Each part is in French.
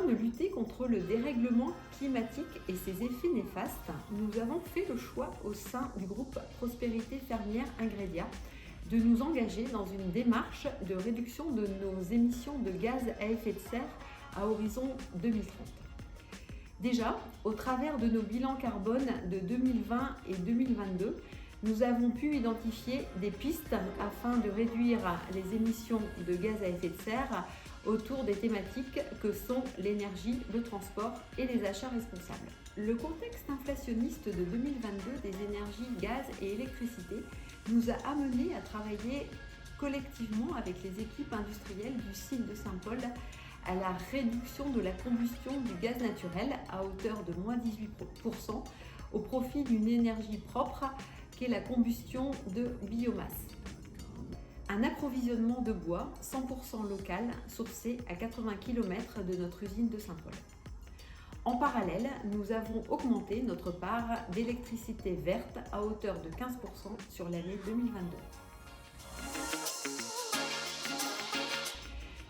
de lutter contre le dérèglement climatique et ses effets néfastes, nous avons fait le choix au sein du groupe Prospérité Fermière Ingredia de nous engager dans une démarche de réduction de nos émissions de gaz à effet de serre à horizon 2030. Déjà, au travers de nos bilans carbone de 2020 et 2022, nous avons pu identifier des pistes afin de réduire les émissions de gaz à effet de serre autour des thématiques que sont l'énergie, le transport et les achats responsables. Le contexte inflationniste de 2022 des énergies gaz et électricité nous a amenés à travailler collectivement avec les équipes industrielles du site de Saint-Paul à la réduction de la combustion du gaz naturel à hauteur de moins 18% au profit d'une énergie propre qu'est la combustion de biomasse. Un approvisionnement de bois 100% local sourcé à 80 km de notre usine de Saint-Paul. En parallèle, nous avons augmenté notre part d'électricité verte à hauteur de 15% sur l'année 2022.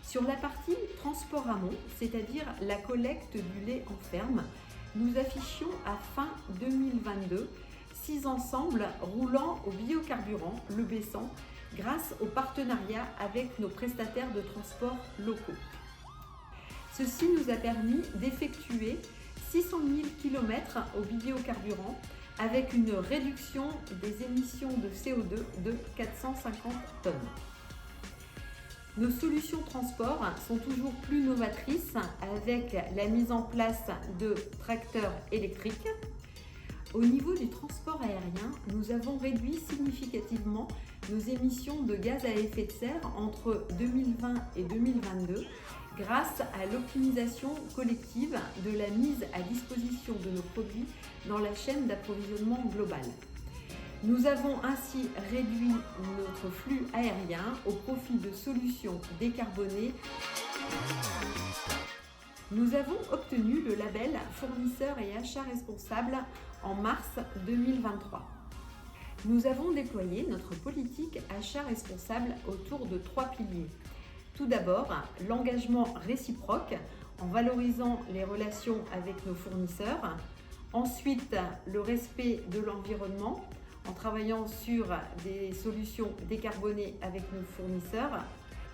Sur la partie transport amont, c'est-à-dire la collecte du lait en ferme, nous affichions à fin 2022 6 ensembles roulant au biocarburant, le B100, grâce au partenariat avec nos prestataires de transport locaux. Ceci nous a permis d'effectuer 600 000 km au biocarburant avec une réduction des émissions de CO2 de 450 tonnes. Nos solutions transport sont toujours plus novatrices avec la mise en place de tracteurs électriques. Au niveau du transport aérien, nous avons réduit significativement nos émissions de gaz à effet de serre entre 2020 et 2022 grâce à l'optimisation collective de la mise à disposition de nos produits dans la chaîne d'approvisionnement globale. Nous avons ainsi réduit notre flux aérien au profit de solutions décarbonées. Nous avons obtenu le label fournisseur et achat responsable en mars 2023. Nous avons déployé notre politique achat responsable autour de 3 piliers. Tout d'abord, l'engagement réciproque en valorisant les relations avec nos fournisseurs. Ensuite, le respect de l'environnement en travaillant sur des solutions décarbonées avec nos fournisseurs.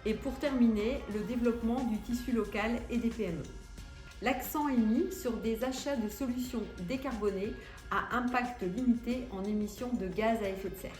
Et pour terminer, le développement du tissu local et des PME. L'accent est mis sur des achats de solutions décarbonées à impact limité en émissions de gaz à effet de serre.